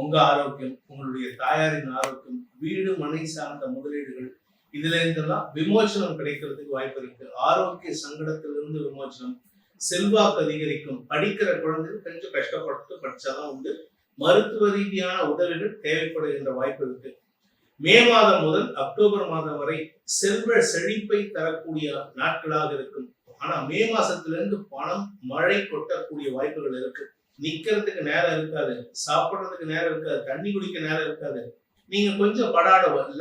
உங்க ஆரோக்கியம், உங்களுடைய தாயாரின் ஆரோக்கியம், வீடு மனை சார்ந்த முதலீடுகள், இதுல இருந்தெல்லாம் விமோசனம் கிடைக்கிறதுக்கு வாய்ப்பு இருக்கு. ஆரோக்கிய சங்கடத்திலிருந்து விமோசனம், செல்வாக்கு அதிகரிக்கும். படிக்கிற குழந்தை கொஞ்சம் கஷ்டப்பட்டு படிச்சாதான் உண்டு. மருத்துவ ரீதியான உதவிகள் தேவைப்படுகின்ற வாய்ப்பு இருக்கு. மே மாதம் முதல் அக்டோபர் மாதம் வரை செல்வ செழிப்பை தரக்கூடிய நாட்களாக இருக்கும். ஆனா மே மாசத்துல இருந்து பணம் மழை கொட்டக்கூடிய வாய்ப்புகள் இருக்கு. நிக்கிறதுக்கு நேரம் இருக்காது, சாப்பிடுறதுக்கு நேரம் இருக்காது, தண்ணி குடிக்க நேரம் இருக்காது. நீங்க கொஞ்சம்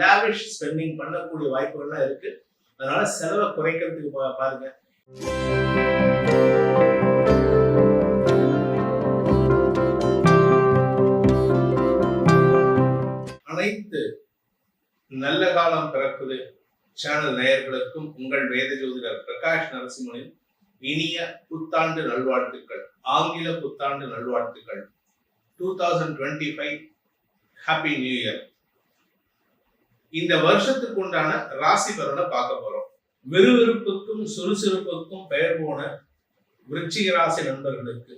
லாவிஷ் ஸ்பெண்டிங் பண்ணக்கூடிய வாய்ப்புகள்லாம் இருக்கு. அதனால செலவை குறைக்கிறதுக்கு பாருங்க. அனைத்து நல்ல காலம் பிறக்குது சேனல் நேயர்களுக்கும் உங்கள் வேத ஜோதிடர் பிரகாஷ் நரசிம்மனின் இனிய புத்தாண்டு நல்வாழ்த்துக்கள். ஆங்கில புத்தாண்டு நல்வாழ்த்துக்கள். 2025 ஹாப்பி நியூ இயர். இந்த வருஷத்துக்கு உண்டான ராசி பலனை பார்க்க போறோம். விறுவிறுப்புக்கும் சுறுசுறுப்புக்கும் பெயர் போன விருச்சிக ராசி நண்பர்களுக்கு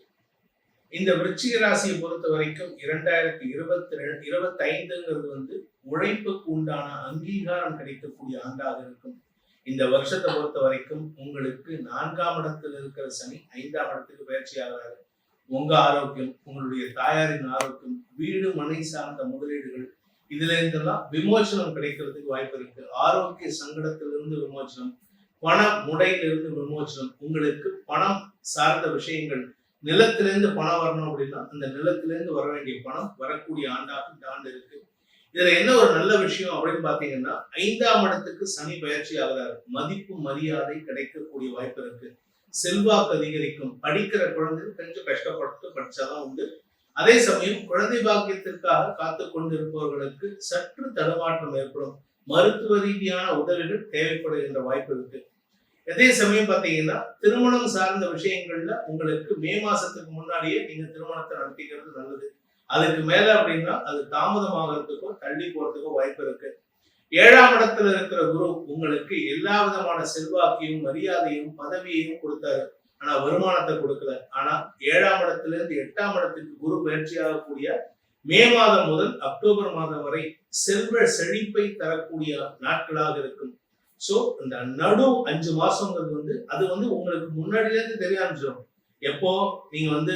இந்த விருச்சிக ராசியை பொறுத்த வரைக்கும் 2025 உழைப்புக்கு உண்டான அங்கீகாரம் கிடைக்கக்கூடிய ஆண்டாக இருக்கும். இந்த வருஷத்தை பொறுத்த வரைக்கும் உங்களுக்கு 4ஆம் இடத்தில் இருக்கிற சனி 5ஆம் இடத்துக்கு பயிற்சி ஆகிறாரு. உங்க ஆரோக்கியம், உங்களுடைய தாயாரின் ஆரோக்கியம், வீடு மனை சார்ந்த முதலீடுகள், இதுல இருந்தெல்லாம் விமோசனம் கிடைக்கிறதுக்கு வாய்ப்பு இருக்கு. ஆரோக்கிய சங்கடத்திலிருந்து விமோசனம், பண முடையிலிருந்து விமோசனம். உங்களுக்கு பணம் சார்ந்த விஷயங்கள், நிலத்திலிருந்து பணம் வரணும் அப்படின்னா அந்த நிலத்திலிருந்து வர வேண்டிய பணம் வரக்கூடிய ஆண்டாக இந்த ஆண்டு இருக்கு. இதுல என்ன ஒரு நல்ல விஷயம் அப்படின்னு பாத்தீங்கன்னா 5ஆம் இடத்துக்கு சனி பயிற்சி ஆகிறாரு. மதிப்பு மரியாதை கிடைக்கக்கூடிய வாய்ப்பு இருக்கு. செல்வாக்கு அதிகரிக்கும். படிக்கிற குழந்தை கொஞ்சம் கஷ்டப்பட்டு படிச்சாதான் உண்டு. அதே சமயம் குழந்தை பாக்கியத்திற்காக காத்து கொண்டிருப்பவர்களுக்கு சற்று தடுமாற்றம் ஏற்படும். மருத்துவ ரீதியான உதவிகள் தேவைப்படுகின்ற வாய்ப்பு இருக்கு. அதே சமயம் பாத்தீங்கன்னா திருமணம் சார்ந்த விஷயங்கள்ல உங்களுக்கு மே மாசத்துக்கு முன்னாடியே நீங்க திருமணத்தை நடத்திக்கிறது நல்லது. அதுக்கு மேல அப்படின்னா அது தாமதமாகிறதுக்கோ தள்ளி போறதுக்கோ வாய்ப்பு இருக்கு. 7ஆம் இடத்துல இருக்கிற குரு உங்களுக்கு எல்லா விதமான செல்வாக்கையும் மரியாதையும் பதவியையும் கொடுத்தாரு. ஆனா வருமானத்தை கொடுக்கல. ஆனா 7ஆம் இடத்துல இருந்து 8ஆம் இடத்துக்கு குரு பயிற்சியாகக்கூடிய மே மாதம் முதல் அக்டோபர் மாதம் வரை செல்வ செழிப்பை தரக்கூடிய நாட்களாக இருக்கும். சோ இந்த நடு 5 மாசங்கிறது அது உங்களுக்கு முன்னாடில இருந்து தெரிய ஆரம்பிச்சிடும். எப்போ நீங்க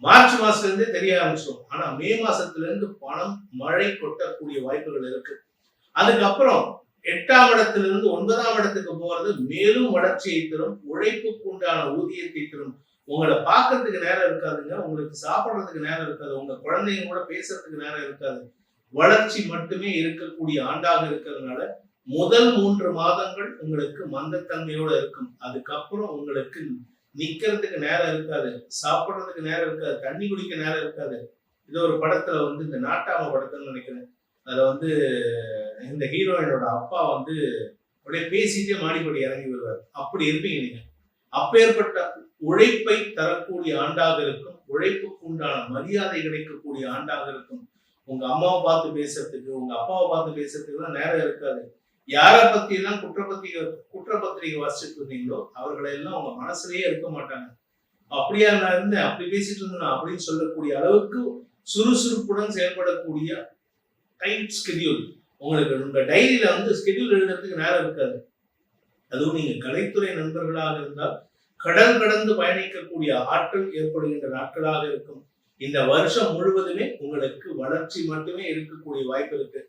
மார்ச் மாசத்துல இருந்தே தெரிய ஆரம்பிச்சிடும். ஆனா மே மாசத்துல இருந்து பணம் மழை கொட்டக்கூடிய வாய்ப்புகள் இருக்கு. அதுக்கப்புறம் 8ஆம் இடத்துல இருந்து 9ஆம் இடத்துக்கு போறது மேலும் வளர்ச்சியை தரும். உழைப்புக்கு உண்டான ஊதியத்தை தரும். உங்களை பார்க்கறதுக்கு நேரம் இருக்காதுங்க. உங்களுக்கு சாப்பிடுறதுக்கு நேரம் இருக்காது. உங்க குழந்தைங்க கூட பேசுறதுக்கு நேரம் இருக்காது. வளர்ச்சி மட்டுமே இருக்கக்கூடிய ஆண்டாக இருக்கிறதுனால முதல் 3 மாதங்கள் உங்களுக்கு மந்தத்தன்மையோட இருக்கும். அதுக்கப்புறம் உங்களுக்கு நிக்கிறதுக்கு நேரம் இருக்காது, சாப்பிடுறதுக்கு நேரம் இருக்காது, தண்ணி குடிக்க நேரம் இருக்காது. இது ஒரு படத்துல இந்த நாட்டாம படத்துல நினைக்கிறேன். அதுல இந்த ஹீரோயினோட அப்பா அப்படியே பேசிட்டே மாடிப்படி இறங்கி வருவார். அப்படி இருப்பீங்க நீங்க. அப்பேற்பட்ட உழைப்பை தரக்கூடிய ஆண்டாக இருக்கும். உழைப்புக்கு உண்டான மரியாதை கிடைக்கக்கூடிய ஆண்டாக இருக்கும். உங்க அம்மாவை பார்த்து பேசுறதுக்கு, உங்க அப்பாவை பார்த்து பேசுறதுக்கு எல்லாம் நேரம் இருக்காது. யாரை பத்தி எல்லாம் குற்றப்பத்திரிகை வாசிச்சுட்டு இருந்தீங்களோ அவர்களை எல்லாம் உங்க மனசுலயே இருக்க மாட்டாங்க. அப்படியா நான் இருந்தேன், அப்படி பேசிட்டு இருந்தேன் அப்படின்னு சொல்லக்கூடிய அளவுக்கு சுறுசுறுப்புடன் செயல்படக்கூடிய டைட் ஸ்கெடியூல் உங்களுக்கு. உங்க டைரியில ஸ்கெடியூல் எழுதுறதுக்கு நேரம் இருக்காது. அதுவும் நீங்க கலைத்துறை நண்பர்களாக இருந்தால் கடல் கடந்து பயணிக்கக்கூடிய ஆற்றல் ஏற்படுகின்ற நாட்களாக இருக்கும். இந்த வருஷம் முழுவதுமே உங்களுக்கு வளர்ச்சி மட்டுமே இருக்கக்கூடிய வாய்ப்பு இருக்கு.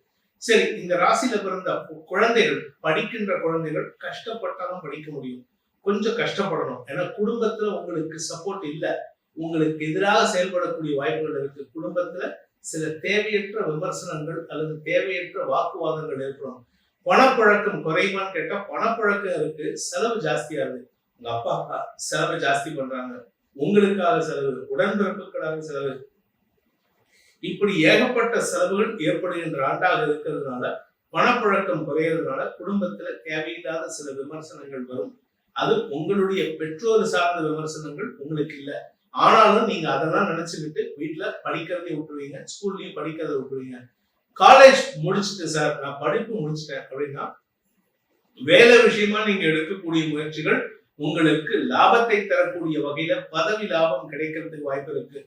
சரி, இந்த ராசியில பிறந்த குழந்தைகள், படிக்கின்ற குழந்தைகள் கஷ்டப்பட்டாலும் படிக்க முடியும். கொஞ்சம் கஷ்டப்படணும். ஏன்னா குடும்பத்துல உங்களுக்கு சப்போர்ட் இல்ல. உங்களுக்கு எதிராக செயல்படக்கூடிய வாய்ப்புகள் இருக்கு. குடும்பத்துல சில தேவையற்ற விமர்சனங்கள் அல்லது தேவையற்ற வாக்குவாதங்கள் ஏற்படும். பணப்பழக்கம் குறைவான்னு கேட்டா பணப்பழக்கம் இருக்கு, செலவு ஜாஸ்தியா இருக்கு. உங்க அப்பா செலவு ஜாஸ்தி பண்றாங்க, உங்களுக்காக செலவு, உடன்பிறப்புகளாக செலவு, இப்படி ஏகப்பட்ட செலவுகள் ஏற்படுகின்ற ஆண்டாக இருக்கிறதுனால பணப்பழக்கம் குறையறதுனால குடும்பத்துல தேவையில்லாத சில விமர்சனங்கள் வரும். அது உங்களுடைய பெற்றோர் சார்ந்த விமர்சனங்கள் உங்களுக்கு இல்லை. ஆனாலும் நீங்க அதெல்லாம் நினைச்சுக்கிட்டு வீட்டுல படிக்கிறதை விட்டுருவீங்க, ஸ்கூல்லயும் படிக்கிறதை விட்டுருவீங்க. காலேஜ் முடிச்சுட்டு சார் நான் படிப்பு முடிச்சுட்டேன் அப்படின்னா வேலை விஷயமா நீங்க எடுக்கக்கூடிய முயற்சிகள் உங்களுக்கு லாபத்தை தரக்கூடிய வகையில பதவி லாபம் கிடைக்கிறதுக்கு வாய்ப்பு இருக்கு.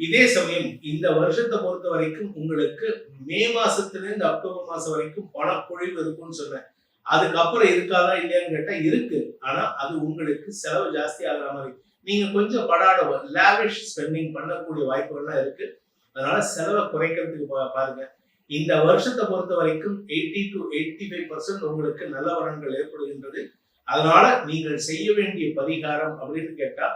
இதே சமயம் இந்த வருஷத்தை பொறுத்த வரைக்கும் உங்களுக்கு மே மாசத்திலிருந்து அக்டோபர் மாசம் வரைக்கும் பணப்பொழிவு இருக்கும்னு சொன்னேன். அதுக்கப்புறம் இருக்காதா இல்லையான்னு கேட்டா இருக்கு. ஆனா அது உங்களுக்கு செலவு ஜாஸ்தி ஆகிற மாதிரி நீங்க கொஞ்சம் லாவிஷ் ஸ்பெண்டிங் பண்ணக்கூடிய வாய்ப்புகள்லாம் இருக்கு. அதனால செலவை குறைக்கிறதுக்கு பாருங்க. இந்த வருஷத்தை பொறுத்த வரைக்கும் 80 to 85% உங்களுக்கு நல்ல வரன்கள் ஏற்படுகின்றது. அதனால நீங்கள் செய்ய வேண்டிய பரிகாரம் அப்படின்னு கேட்டா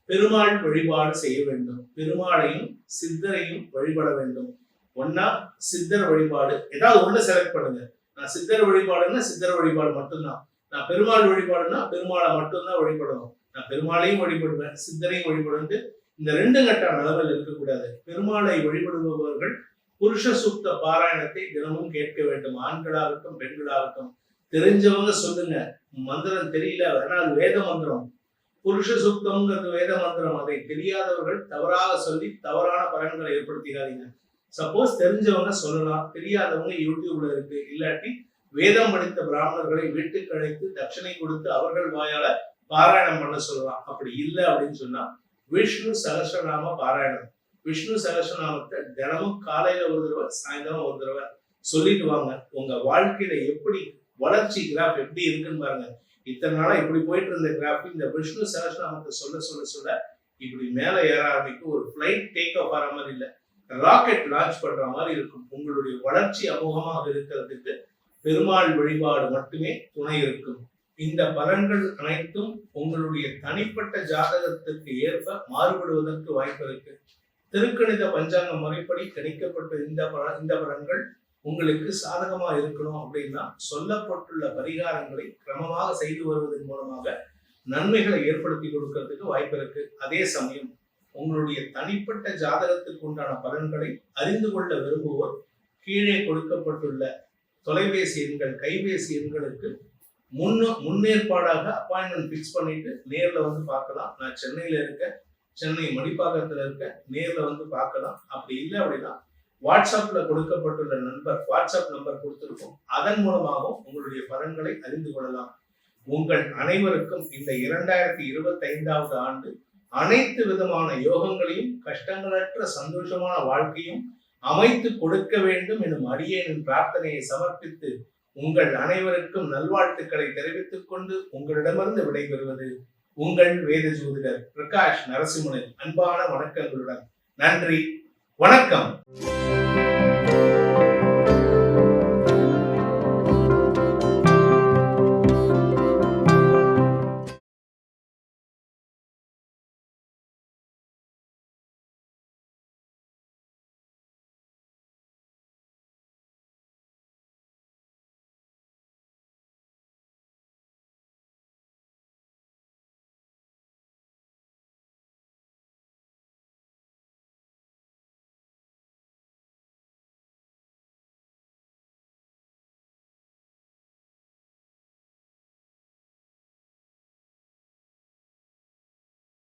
பெருமாள் வழிபாடு செய்ய வேண்டும். பெருமாளையும் சித்தரையும் வழிபட வேண்டும். ஒன்னா சித்தர் வழிபாடு ஏதாவது ஒண்ணு செலக்ட் பண்ணுங்க. நான் சித்தர் வழிபாடுன்னா சித்தர் வழிபாடு மட்டும்தான். நான் பெருமாள் வழிபாடுன்னா பெருமாளை மட்டும்தான் வழிபடணும். நான் பெருமாளையும் வழிபடுவேன், சித்தரையும் வழிபடுவது இந்த 2 கட்ட நிலவில் இருக்கக்கூடாது. பெருமாளை வழிபடுபவர்கள் புருஷ சூக்த பாராயணத்தை தினமும் கேட்க வேண்டும். ஆண்களாகட்டும் பெண்களாகட்டும். தெரிஞ்சவங்க சொல்லுங்க, மந்திரம் தெரியல வேணா அது வேத மந்திரம். புருஷ சூக்தம்ங்கிறது வேத மந்திரம். அதை தெரியாதவர்கள் தவறாக சொல்லி தவறான பலன்களை ஏற்படுத்திக்காதீங்க. சப்போஸ் தெரிஞ்சவங்க சொல்லலாம், தெரியாதவங்க யூடியூப்ல இருக்கு. இல்லாட்டி வேதம் படித்த பிராமணர்களை வீட்டுக்கு அழைத்து தட்சணை கொடுத்து அவர்கள் வாயால பாராயணம் பண்ண சொல்லலாம். அப்படி இல்லை அப்படின்னு சொன்னா விஷ்ணு சகஸ்ரநாம பாராயணம், விஷ்ணு சகஸ்ரநாமத்தை தினமும் காலையில ஒரு தடவை சாயந்தரம் ஒரு தடவை சொல்லிட்டு வாங்க. உங்க வாழ்க்கையில எப்படி வளர்ச்சி கிராஃப் எப்படி இருக்குன்னு பாருங்க. இத்தனை நாளா இப்படி போயிட்டு இருந்த கிராஃப் இந்த விஷ்ணு சகஸ்ரநாமத்தை சொல்ல சொல்ல சொல்ல இப்படி மேல ஏற ஆரம்பிக்கும். ஒரு பிளைட் டேக் ஆஃப் ஆகிற மாதிரி இல்லை, ராக்கெட் லான்ச் பண்ற மாதிரி இருக்கும். உங்களுடைய வளர்ச்சி அமோகமாக இருக்கிறதுக்கு பெருமாள் வழிபாடு மட்டுமே துணை இருக்கும். இந்த பலன்கள் அனைத்தும் உங்களுடைய தனிப்பட்ட ஜாதகத்திற்கு ஏற்ப மாறுபடுவதற்கு வாய்ப்பு இருக்கு. திருக்கணித பஞ்சாங்க முறைப்படி கணிக்கப்பட்ட இந்த பலன்கள் உங்களுக்கு சாதகமா இருக்கணும் அப்படின்னா சொல்லப்பட்டுள்ள பரிகாரங்களை கிரமமாக செய்து வருவதன் மூலமாக நன்மைகளை ஏற்படுத்தி கொடுக்கறதுக்கு வாய்ப்பு இருக்கு. அதே சமயம் உங்களுடைய தனிப்பட்ட ஜாதகத்துக்கு உண்டான பலன்களை அறிந்து கொள்ள விரும்புவோர் கீழே கொடுக்கப்பட்டுள்ள தொலைபேசி எண்கள், கைபேசி எண்களுக்கு முன்னேற்பாடாக அப்பாயின்மெண்ட் பிக்ஸ் பண்ணிட்டு நேர்ல வந்து பார்க்கலாம். நான் சென்னையில இருக்கேன், சென்னை மடிப்பாக்கத்துல இருக்க, நேர்ல வந்து பார்க்கலாம். அப்படி இல்லை அப்படின்னா வாட்ஸ்அப்ல கொடுக்கப்பட்டுள்ள வாட்ஸ்அப் நம்பர் கொடுத்திருக்கோம். அதன் மூலமாகவும் உங்களுடைய பலன்களை அறிந்து கொள்ளலாம். உங்கள் அனைவருக்கும் இந்த 2025வது ஆண்டு அனைத்து விதமான யோகங்களையும் கஷ்டங்களற்ற சந்தோஷமான வாழ்க்கையும் அமைத்து கொடுக்க வேண்டும் எனும் அடியேனின் பிரார்த்தனையை சமர்ப்பித்து உங்கள் அனைவருக்கும் நல்வாழ்த்துக்களை தெரிவித்துக் கொண்டு உங்களிடமிருந்து விடைபெறுவது உங்கள் வேத ஜோதிடர் பிரகாஷ் நரசிம்மனின் அன்பான வணக்கங்களுடன். நன்றி, வணக்கம்.